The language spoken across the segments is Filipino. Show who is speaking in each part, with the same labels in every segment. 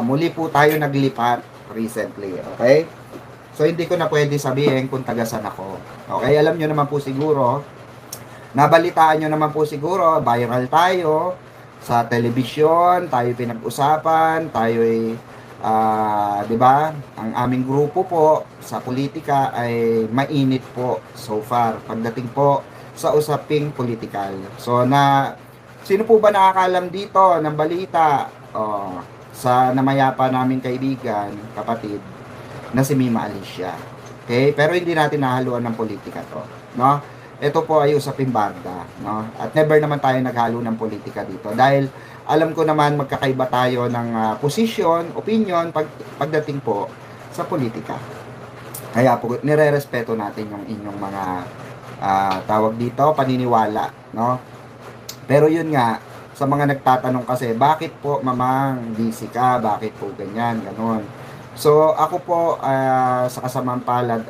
Speaker 1: Muli po tayo naglipat recently, okay? So, hindi ko na pwede sabihin kung tagasan ako. Okay, alam nyo naman po siguro, nabalitaan nyo naman po siguro, viral tayo sa telebisyon, tayo pinag-usapan, tayo ay, di ba? Ang aming grupo po sa politika ay mainit po so far pagdating po sa usaping politikal. So, sino po ba nakakalam dito ng balita? Sa namayapa naming kaibigan, kapatid, na si Mima Alicia. Okay? Pero hindi natin nahaluan ng politika to. No? Ito po ay usaping barda. No? At never naman tayo naghalo ng politika dito. Dahil alam ko naman magkakaiba tayo ng posisyon, opinion, pagdating po sa politika. Kaya po, nire-respeto natin yung inyong mga tawag dito, paniniwala. No? Pero yun nga, sa mga nagtatanong kasi, bakit po mamang busy ka? Bakit po ganyan? Ganon. So, ako po, sa kasamang palad,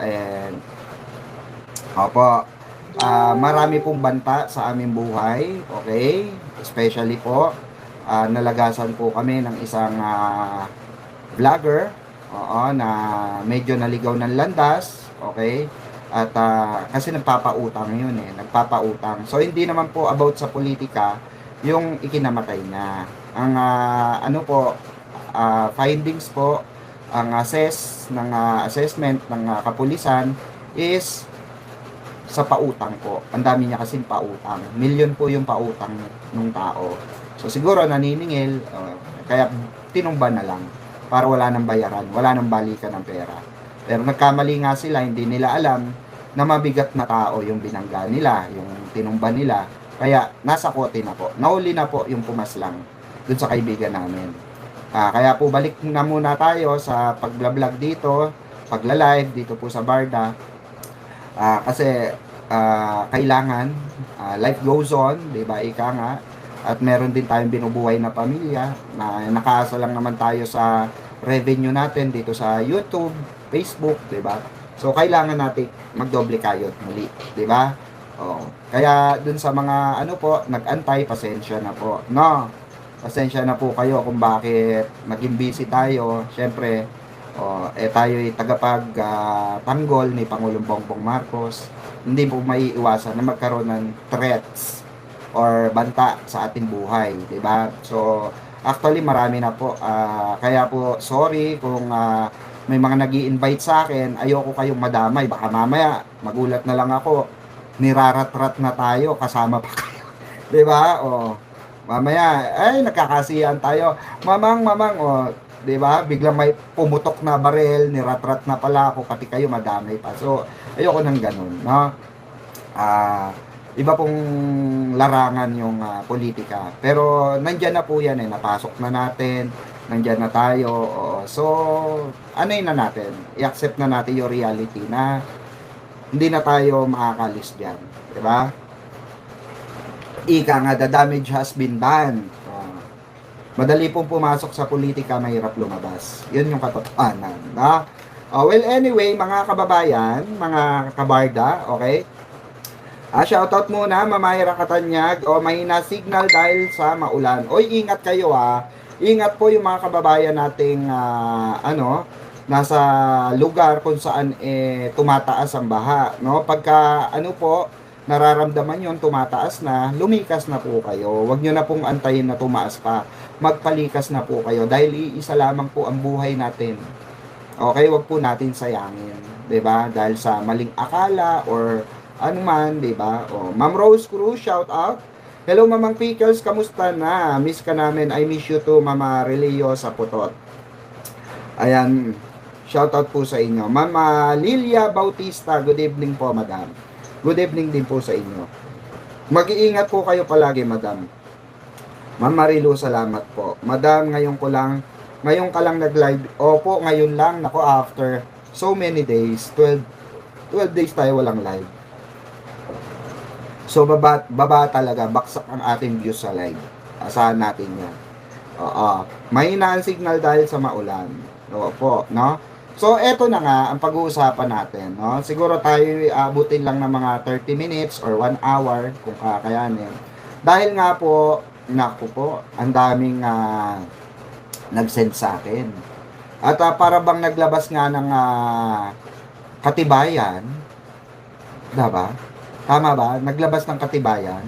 Speaker 1: marami pong banta sa aming buhay. Okay? Especially po, nalagasan po kami ng isang vlogger, na medyo naligaw ng landas. Okay? At kasi nagpapautang yun nagpapautang. So, hindi naman po about sa politika, yung ikinamatay na. Ang findings po, ang assessment ng kapulisan is sa pautang po. Ang dami niya kasing pautang. Milyon po yung pautang ng tao. So siguro naniningil, kaya tinumba na lang para wala nang bayaran, wala nang balikan ng pera. Pero nagkamali nga sila, hindi nila alam na mabigat na tao yung binangga nila, yung tinumba nila. Kaya nasa kote na po. Nahuli na po yung pumaslang dun sa kaibigan namin. Kaya po balik na muna tayo sa pagla-vlog dito, pagla-live dito po sa Barda. Kasi kailangan life goes on, 'di ba? Ika nga. At meron din tayong binubuhay na pamilya na nakaasa lang naman tayo sa revenue natin dito sa YouTube, Facebook, 'di ba? So kailangan natin magdoble kayod muli, 'di ba? Kaya dun sa mga nag-antay, pasensya na po. No, pasensya na po kayo kung bakit naging busy tayo. Siyempre, tayo ay tanggol ni Pangulong Bongbong Marcos. Hindi po maiiwasan na magkaroon ng threats or banta sa ating buhay, 'di ba? So, actually marami na po. Kaya po sorry kung may mga nag-i-invite sa akin, ayoko kayong madamay. Baka mamaya magulat na lang ako, nirarat-rat na tayo, kasama pa kayo. 'Di ba? Mamaya ay nagkakasiyahan tayo. Mamang, 'di ba? Biglang may pumutok na barel, nirat-rat na pala ako, pati kayo madamay pa. So, ayoko nang ganun, no? Iba pong larangan yung politika. Pero nandiyan na po 'yan napasok na natin. Nandiyan na tayo. So, na natin? I-accept na natin yung reality na hindi na tayo makakalis dyan. Diba? Ika nga, the damage has been done. Madali pong pumasok sa politika, mahirap lumabas. Yun yung katotohanan. Well, anyway, mga kababayan, mga kabarda, okay? Shoutout muna, Mamayra Katanyag. Mahina signal dahil sa maulan. Ingat kayo Ingat po yung mga kababayan nating nasa lugar kung saan tumataas ang baha, no? Pagka nararamdaman yon tumataas na, lumikas na po kayo. Huwag nyo na pong antayin na tumaas pa. Magpalikas na po kayo dahil iisa lamang po ang buhay natin. Okay, wag po natin sayangin, 'di ba? Dahil sa maling akala or anuman, 'di ba? Ma'am Rose Cruz, shout out. Hello Mamang Pickles, kamusta na? Miss ka namin. I miss you too, Mama Relio sa Putot. Ayan, shoutout po sa inyo. Mama Lilia Bautista, good evening po, madam. Good evening din po sa inyo. Mag-iingat po kayo palagi, madam. Ma'am Marilu, salamat po. Madam, ngayon ka lang nag-live. Opo, ngayon lang. Nako, after so many days, 12 days tayo walang live. So, baba talaga. Baksak ang ating views sa live. Asahan natin yan. Mahina ang signal dahil sa maulan. Opo, no? So, eto na nga ang pag-uusapan natin, no? Siguro tayo abutin lang ng mga 30 minutes or 1 hour kung kakayanin. Dahil nga po, naku po, ang daming nag-send sa akin. At para bang naglabas nga ng katibayan, diba? Tama ba? Naglabas ng katibayan.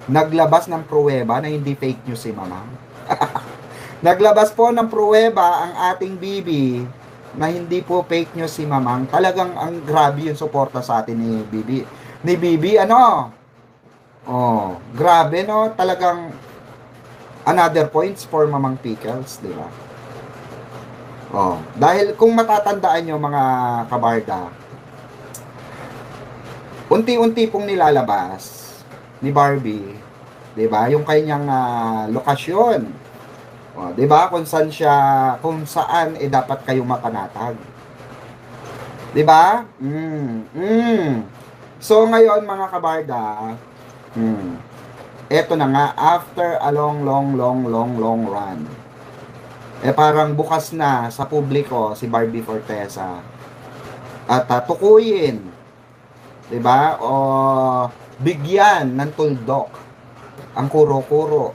Speaker 1: Naglabas ng pruweba na hindi fake news si Mama. Naglabas po ng pruweba ang ating Bibi na hindi po fake news si Mamang. Talagang ang grabe yung suporta sa atin ni Bibi. Ni Bibi, ano? Oh, grabe no? Talagang another points for Mamang Pickles, di ba? Oh, dahil kung matatandaan nyo mga kabarda, unti-unti pong nilalabas ni Barbie, 'di ba? Yung kanyang lokasyon. O, 'di ba? Kung saan dapat kayong mapanatag. 'Di ba? So ngayon mga kabarda, eto na nga after a long run. Parang bukas na sa publiko si Barbie Fortesa. At tukuyin, 'di ba? O bigyan ng tuldok ang kuro-kuro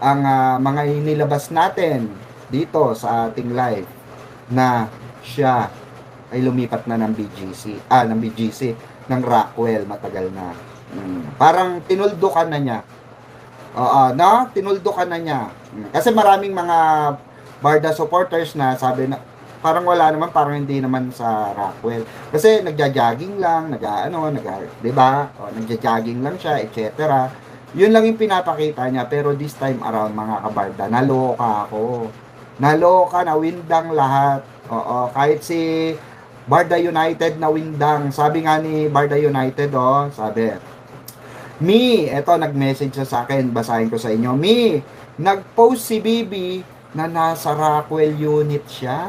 Speaker 1: ang mga inilabas natin dito sa ating live na siya ay lumipat na ng BGC, ng Rockwell matagal na. Parang tinuldukan na niya. No? Tinuldukan na niya. Kasi maraming mga Barda supporters na sabi na parang wala naman, parang hindi naman sa Rockwell. Kasi nagja-jogging lang, di ba? Nagja-jogging lang siya, etc. Yun lang yung pinapakita niya, pero this time around mga kabarda, naloka ako. Naloka, nawindang lahat. Oo, kahit si Barda United nawindang. Sabi nga ni Barda United, sabi, Mi, eto nag-message sa akin, basahin ko sa inyo. Mi, nag-post si Bibi na nasa Rockwell unit siya.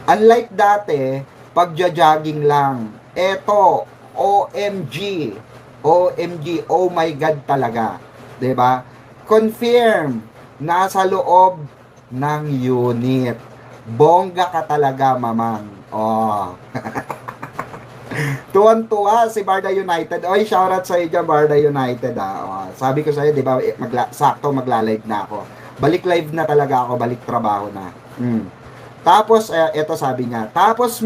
Speaker 1: Unlike dati, pagja-jogging lang. Eto, OMG, oh my God talaga. 'Di ba? Confirm, nasa loob ng unit. Bongga ka talaga, Mamang. Oh. Tuwan-tuwa si Barda United. Oy, shoutout sa iyo, Barda United. Sabi ko sa iyo, 'di ba, sakto magla-live na ako. Balik live na talaga ako, balik trabaho na. Tapos eto sabi niya, tapos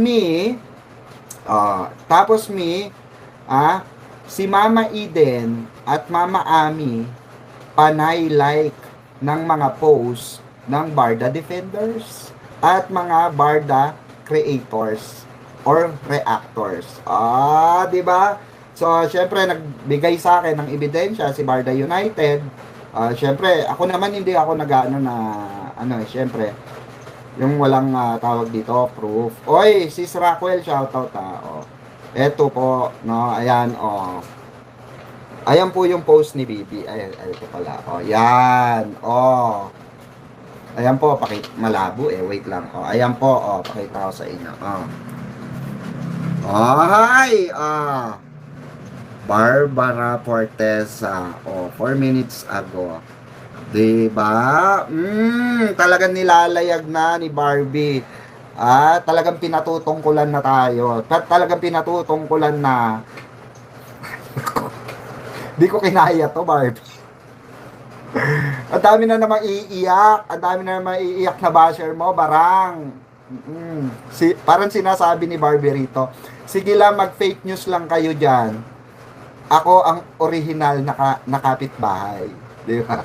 Speaker 1: si Mama Eden at Mama Ami panay like ng mga posts ng Barda Defenders at mga Barda creators or reactors. Di ba? So, syempre nagbigay sa akin ng ebidensya si Barda United. Syempre, ako naman hindi ako syempre, yung walang tawag dito, proof. Oy, sis Rockwell, shoutout Eto po, no, ayan, Ayan po yung post ni Bibi. Ayan, ito pala. Yan. Ayan po, malabo wait lang. Ayan po, pakita ko sa inyo. Ay, Barbara Fortesa. 4 minutes ago. Diba? Talagang nilalayag na ni Barbie. Talagang pinatutungkulan na tayo. Talagang pinatutungkulan na. Di ko kinaya to, Barbie. Ang dami na namang iiyak. Ang dami na namang iiyak na basher mo, barang. Parang sinasabi ni Barbie rito, sige lang, mag-fake news lang kayo dyan. Ako ang original na kapitbahay. Di ba?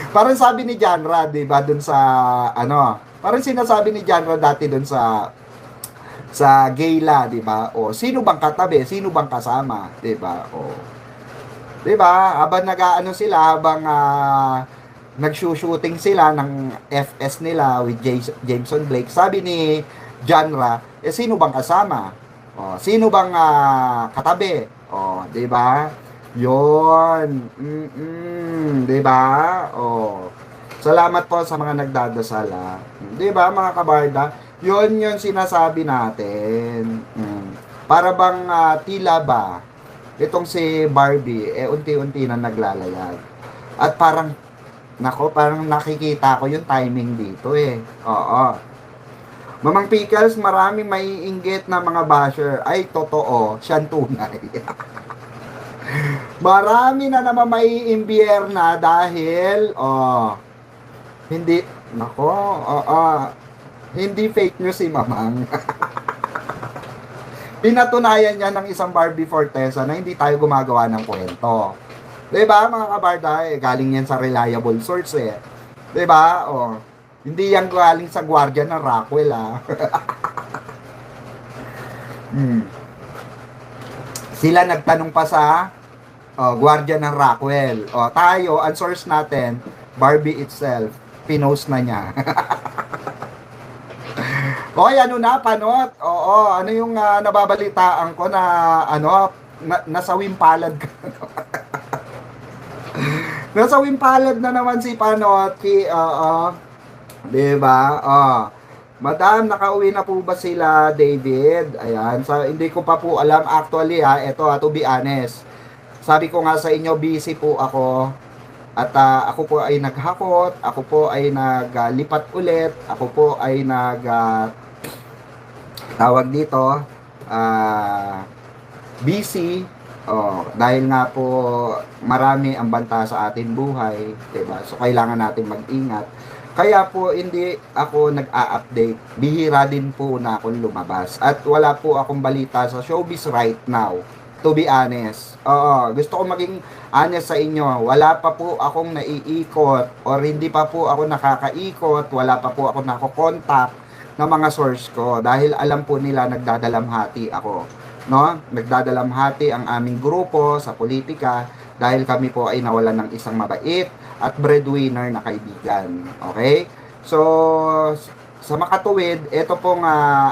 Speaker 1: Parang sabi ni Janra, di ba, dun sa, parang sinasabi ni Janra dati dun sa gala, di ba? Sino bang katabi? Sino bang kasama? Di ba? Di ba? Habang habang nag-shooting sila ng FS nila with Jameson Blake, sabi ni Janra, sino bang kasama? Sino bang katabi? Di ba? Yon. Di ba? Salamat po sa mga nagdadasal. Di ba, mga kabarda? Yon yung sinasabi natin. Para bang tila ba itong si Barbie unti-unti na naglalayag. At parang nakikita ko yung timing dito Mamang Pickles, marami may inggit na mga basher. Ay, totoo, siyang tunay. Marami na naman may imbierna dahil, hindi, nako, hindi fake news si Mamang. Pinatunayan niya ng isang Barbie Fortesa na hindi tayo gumagawa ng kwento. 'Di ba mga kabarda, galing yan sa reliable source eh. 'Di ba? Hindi yan galing sa gwardiya ng Rockwell hmm. Sila nagtanong pa sa gwardiya ng Rockwell. Tayo, ang source natin, Barbie itself, pinost na niya. Hoy, ano na, panot? Ano yung nababalitaan ko na, nasawing palad ka. Nasawing palad na naman si Panot. Diba? Madam, nakauwi na po ba sila, David? Ayan, hindi ko pa po alam. Actually, to be honest. Sabi ko nga sa inyo, busy po ako. At ako po ay naghakot, ako po ay naglipat ulit, ako po ay tawag dito, busy, dahil nga po marami ang banta sa ating buhay, diba? So kailangan natin mag-ingat. Kaya po hindi ako nag-a-update. Bihira din po na akong lumabas. At wala po akong balita sa showbiz right now. To be honest. Gusto ko maging honest sa inyo. Wala pa po akong naiikot or hindi pa po ako nakakaikot. Wala pa po ako nakokontak ng mga source ko dahil alam po nila nagdadalamhati ako. No? Nagdadalamhati ang aming grupo sa politika dahil kami po ay nawalan ng isang mabait at breadwinner na kaibigan. Okay? So, sa makatuwid, ito pong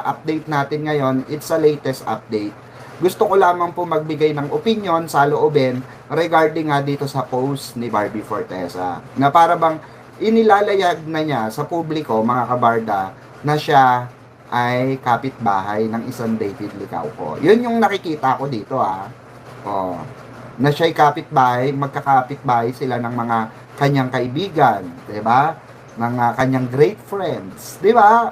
Speaker 1: update natin ngayon, it's a latest update. Gusto ko lamang po magbigay ng opinion sa loobin regarding dito sa post ni Barbie Fortesa. Na para bang inilalayag na niya sa publiko, mga kabarda, na siya ay kapitbahay ng isang David Licauco. Yun yung nakikita ko dito na siya ay kapitbahay, magkakapitbahay sila ng mga kanyang kaibigan, 'di ba? Ng kanyang great friends, 'di ba?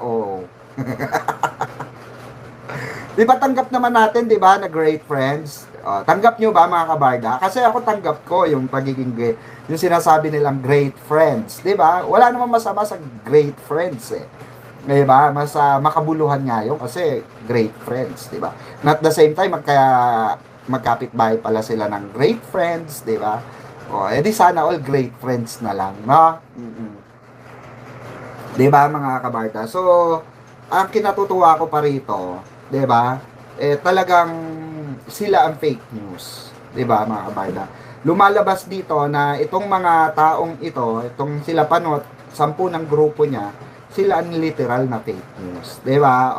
Speaker 1: Di ba tanggap naman natin, di ba, na great friends? Tanggap nyo ba, mga kabarda? Kasi ako tanggap ko yung pagiging great, yung sinasabi nilang great friends, di ba? Wala namang masama sa great friends eh. Di ba? Mas makabuluhan nga yun kasi great friends, di ba? Not the same time, magkapit-bahay pala sila ng great friends, di ba? Edi sana all great friends na lang, no? Di ba, mga kabarda? So, ang kinatutuwa ko pa rito, 'di ba? Talagang sila ang fake news, 'di ba, mga kabarda? Lumalabas dito na itong mga taong ito, itong sila Panot, 10 ng grupo niya, sila ang literal na fake news, 'di ba?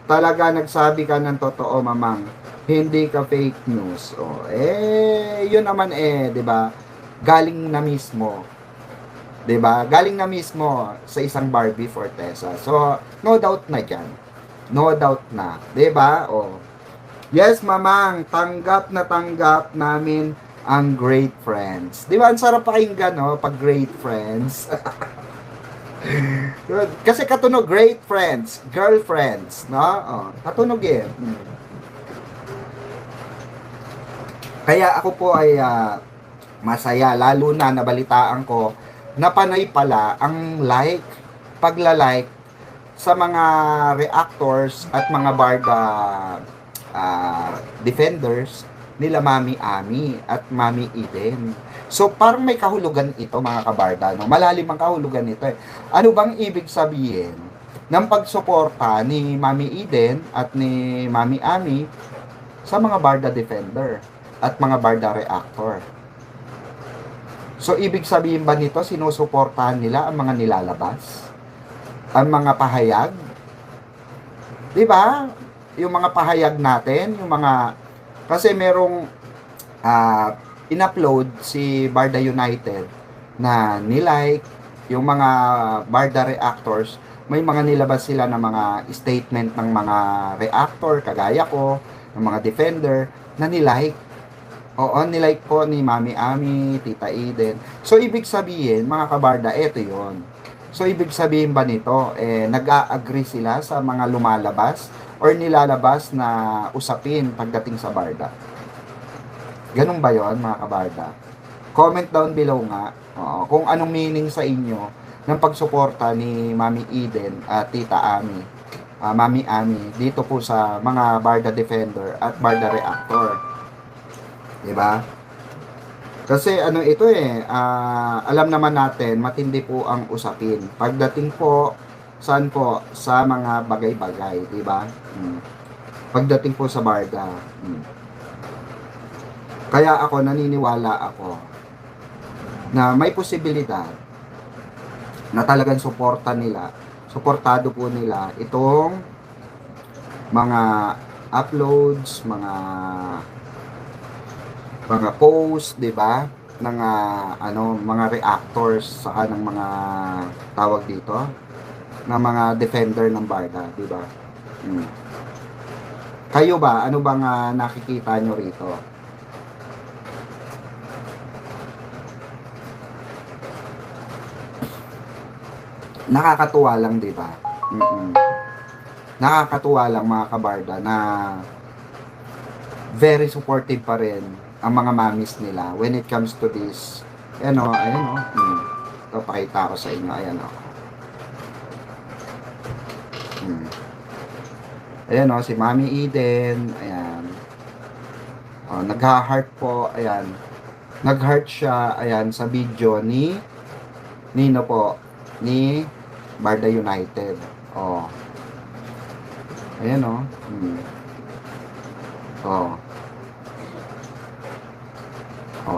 Speaker 1: Talaga nagsabi ka ng totoo, Mamang. Hindi ka fake news. Yun naman 'di ba? Galing na mismo, 'di ba? Galing na mismo sa isang Barbie Fortesa. So, no doubt na 'yan. No doubt na, 'di ba? Yes, Mamang, tanggap na tanggap namin ang great friends. 'Di ba? Ang sarap pakinggan, no, pag great friends. Kasi katunog great friends, girlfriends, no? Katunog eh. Kaya ako po ay masaya, lalo na nabalitaan ko na panay pala ang pagla-like sa mga reactors at mga barda defenders nila Mami Ami at Mami Eden. So parang may kahulugan ito, mga kabarda, no? Malalim ang kahulugan nito eh. Ano bang ibig sabihin ng pagsuporta ni Mami Eden at ni Mami Ami sa mga barda defender at mga barda reactor? So ibig sabihin ba nito sinusuportahan nila ang mga nilalabas? Ang mga pahayag, 'di ba? Yung mga pahayag natin, yung mga kasi merong in-upload si Barda United na nilike yung mga Barda reactors, may mga nilabas sila ng mga statement ng mga reactor kagaya ko, ng mga defender na nilike. Nilike po ni Mami Ami, Tita Eden. So ibig sabihin, mga kabarda, eto 'yon. So, ibig sabihin ba nito, nag-a-agree sila sa mga lumalabas or nilalabas na usapin pagdating sa barda? Ganun ba yon mga kabarda? Comment down below nga kung anong meaning sa inyo ng pagsuporta ni Mami Eden at Tita Ami, Mami Ami, dito po sa mga Barda Defender at Barda Reactor. Diba? Kasi ano ito alam naman natin, matindi po ang usapin. Pagdating po, saan po? Sa mga bagay-bagay, diba? Pagdating po sa Barda. Kaya ako, naniniwala ako na may posibilidad na talagang suportado po nila itong mga uploads, mga posts, 'di ba? Ng mga reactors saka ng mga tawag dito ng mga defender ng Barda, 'di ba? Kayo ba, ano bang nakikita nyo rito? Nakakatuwa lang, 'di ba? Nakakatuwa lang mga kabarda na very supportive pa rin ang mga mamis nila when it comes to this. Ayan o. Ito, pakita ko sa inyo. Ayan o. Ayan o, si Mami Eden. Ayan. O, nagha-heart po. Ayan. Nag-heart siya. Ayan, sa video ni Nino po. Ni Barda United. O. Ayan o.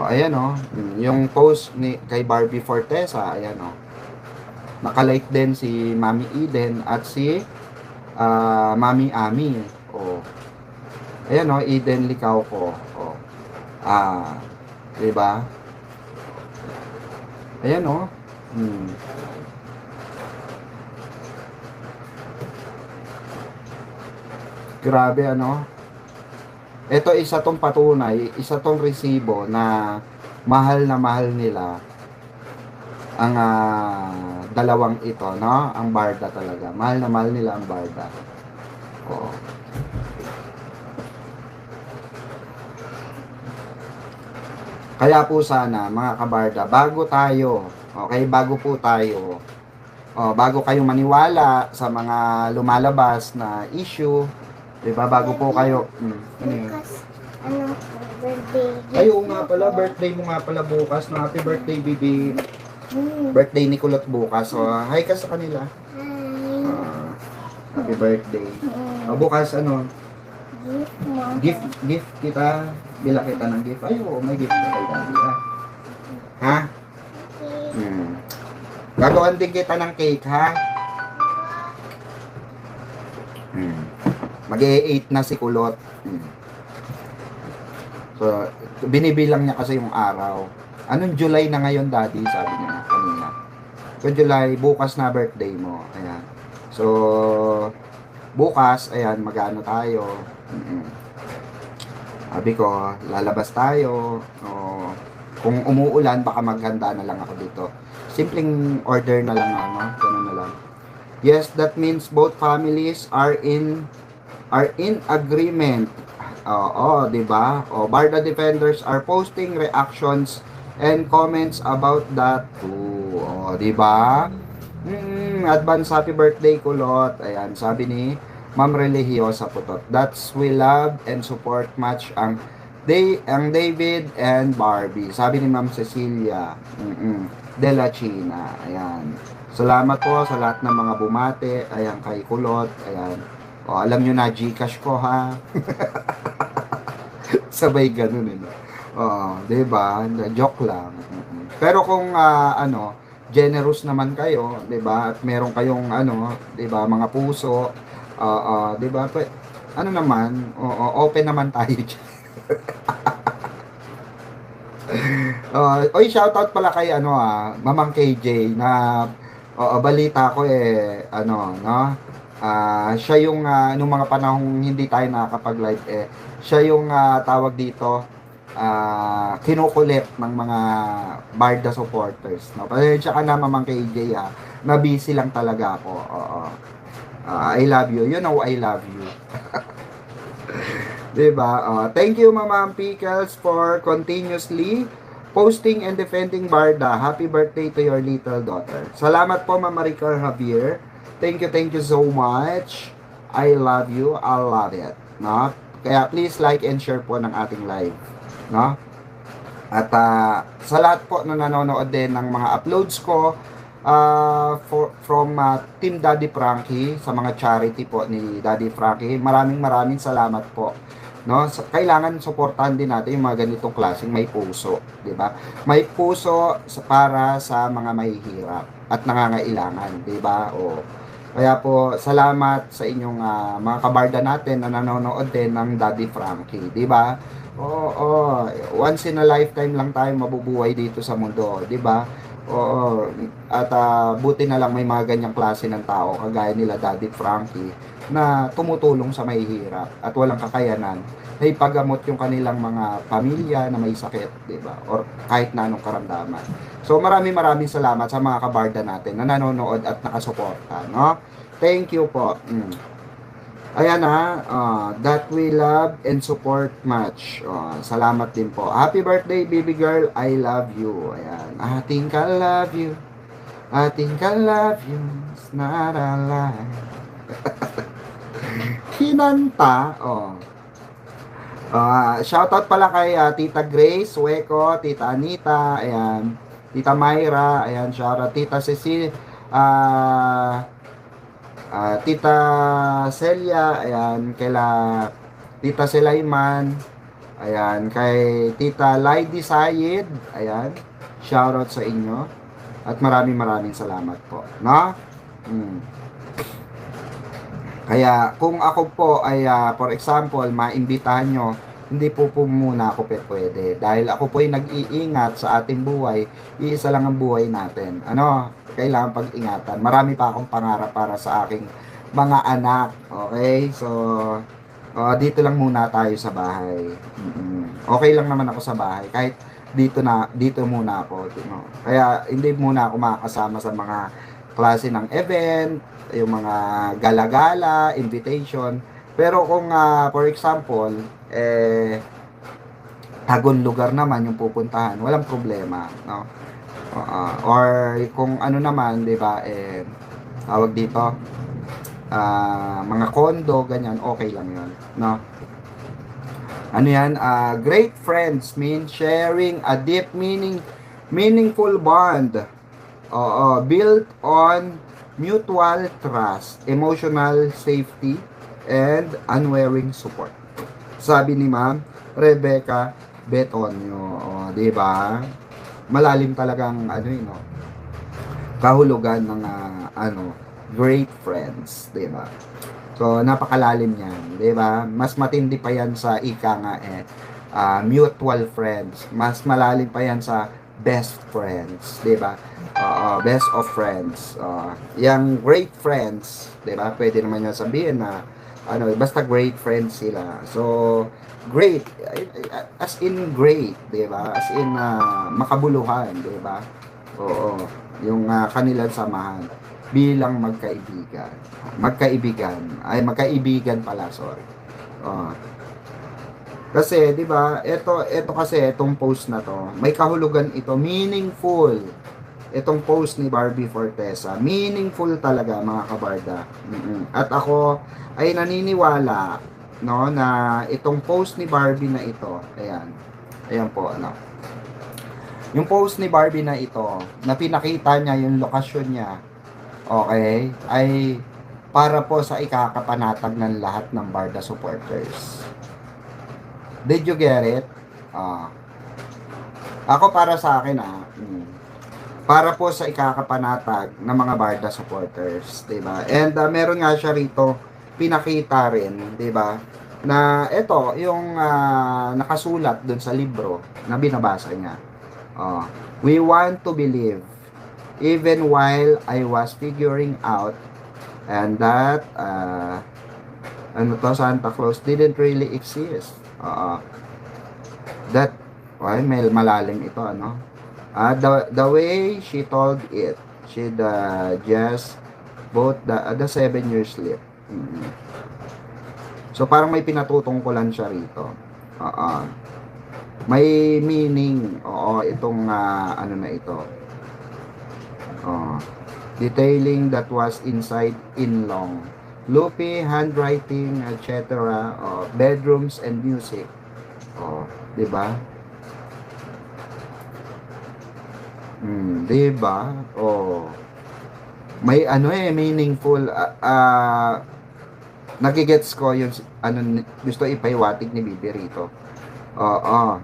Speaker 1: Ayan o. Yung post ni kay Barbie Fortesa, ayan o. Nakalike din si Mami Eden at si Mami Ami. Ayan o, Eden Likaw ko. Diba? Ayan o. Grabe ano. Ito isa tong patunay, isa tong resibo na mahal nila ang dalawang ito, no? Ang Barda talaga. Mahal na mahal nila ang Barda. Kaya po sana mga kabarda, bago po tayo, bago kayo maniwala sa mga lumalabas na issue, diba, bago po kayo,
Speaker 2: birthday.
Speaker 1: Ayo nga pala, birthday mo nga pala bukas, no? Happy birthday, baby. Birthday ni Kulot bukas. Hi ka sa kanila. Happy birthday. Bukas gift kita, bila kita ng gift. May gift na kay daddy, ha? Gagawin din kita ng cake, ha? Mag-e-8 na si Kulot. So, binibilang niya kasi yung araw. Anong July na ngayon, daddy? Sabi niya kanina. So, July, bukas na birthday mo. Ayan. So, bukas, ayan, mag-ano tayo. Sabi ko, lalabas tayo. Kung umuulan, baka maghanda na lang ako dito. Simpleng order na lang, ganun na lang. Yes, that means both families are in agreement. Diba? Barda Defenders are posting reactions and comments about that too. Diba? Advance happy birthday, Kulot. Ayan, sabi ni Ma'am Religiosa Putot. That's we love and support much ang David and Barbie. Sabi ni Ma'am Cecilia de la China. Ayan. Salamat po sa lahat ng mga bumate. Ayan, kay Kulot. Ayan. Alam nyo na, Gcash ko, ha? Sabay ganun, diba? Joke lang. Pero kung, generous naman kayo, diba? At meron kayong, diba? Mga puso, diba? Naman, open naman tayo dyan. Shoutout pala kay, Mamang KJ, na, balita ko, siya yung nung mga panahong hindi tayo nakakapag-live siya yung tawag dito kinukulit ng mga Barda supporters, no? Pasensya ka na, Mamang KJ, na busy lang talaga ako. I love you, I love you. Diba? Thank you, Mama Pickles, for continuously posting and defending Barda. Happy birthday to your little daughter. Salamat po, Mama Ricar Javier. Thank you so much. I love you. I love it. No? Kaya please like and share po ng ating live. No? At sa lahat po na nanonood din ng mga uploads ko, from Team Daddy Frankie, sa mga charity po ni Daddy Frankie, maraming salamat po. No, kailangan suportahan din natin yung mga ganitong klaseng may puso, 'di ba? May puso para sa mga mahihirap at nangangailangan, 'di ba? Kaya po salamat sa inyong mga kabarda natin na nanonood din ng Daddy Frankie, 'di ba? Once in a lifetime lang tayo mabubuhay dito sa mundo, 'di ba? At buti na lang may mga ganyang klase ng tao kagaya nila Daddy Frankie na tumutulong sa mahihirap at walang kakayanan na ipagamot yung kanilang mga pamilya na may sakit, di ba? Or kahit na anong karamdaman. So maraming salamat sa mga kabarda natin na nanonood at nakasuporta, no? Thank you po. Ayan that we love and support much. Salamat din po. Happy birthday, baby girl. I love you. Ayan. I think I love you. I think I love you. It's not a lie. Hinanta. Shoutout pala kay Tita Grace, Weko, Tita Anita, ayan. Tita Myra, ayan. Shoutout Tita Cecil, Tita Celia, ayan, kaila Tita Sulaiman, ayan, kay Tita Lady Sayed, ayan, shoutout sa inyo, at maraming salamat po, no? Kaya, kung ako po ay, for example, maimbitahan nyo, hindi po muna ako pwede, dahil ako po ay nag-iingat sa ating buhay, iisa lang ang buhay natin, kailangan pag-ingatan. Marami pa akong pangarap para sa aking mga anak. Okay? So, dito lang muna tayo sa bahay. Okay lang naman ako sa bahay. Kahit dito muna ako. Kaya, hindi muna ako makakasama sa mga klase ng event, yung mga gala-gala, invitation. Pero kung, for example, tagong lugar naman yung pupuntahan, walang problema, no? Or kung ano naman, 'di ba, tawag dito, mga condo, ganyan, okay lang 'yon, no? Ano yan? Great friends mean sharing a deep meaningful bond. Built on mutual trust, emotional safety, and unwavering support. Sabi ni Ma'am Rebecca Betonio, 'di ba? Malalim talagang kahulugan ng great friends, 'di ba? So napakalalim niyan, 'di ba? Mas matindi pa 'yan sa ika nga mutual friends. Mas malalim pa 'yan sa best friends, 'di ba? Best of friends. Yang great friends, 'di ba? Pwede naman 'yan sabihin na basta great friends sila. So great, as in great, di ba? As in makabuluhan, di ba? Yung kanilang samahan bilang magkaibigan pala, sorry. Kasi, di ba, ito kasi, itong post na to, may kahulugan ito, meaningful. Itong post ni Barbie Fortesa, meaningful talaga, mga kabarda. At ako ay naniniwala, no, na itong post ni Barbie na ito, ayan po, yung post ni Barbie na ito, na pinakita niya yung lokasyon niya, okay, ay para po sa ikakapanatag ng lahat ng Barda supporters. Did you get it? Ako para sa akin, para po sa ikakapanatag ng mga Barda supporters, diba? And meron nga siya rito, pinakita rin, 'di ba? Na ito yung nakasulat doon sa libro na binabasa niya. We want to believe even while I was figuring out and that Santa Claus didn't really exist. That may malalim ito, the way she told it, she just both the 7 years sleep. So, parang may pinatutungkulan siya rito. Oo. May meaning. Oo, itong ano na ito. Detailing that was inside in long. Loopy, handwriting, etc. Bedrooms and music. Di ba? Di ba? May ano meaningful. Nagigets ko yung ano gusto ipahiwatig ni Bibi rito. Oo.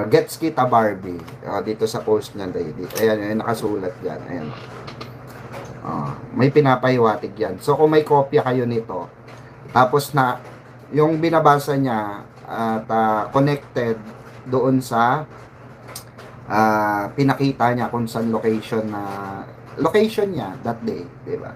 Speaker 1: Gets kita Barbie. Dito sa post niya lady. Ayan, nakasulat yan. Ayan. May pinapahiwatig yan. So, kung may kopya kayo nito, tapos na, yung binabasa niya, at connected doon sa pinakita niya kung saan location niya that day, diba?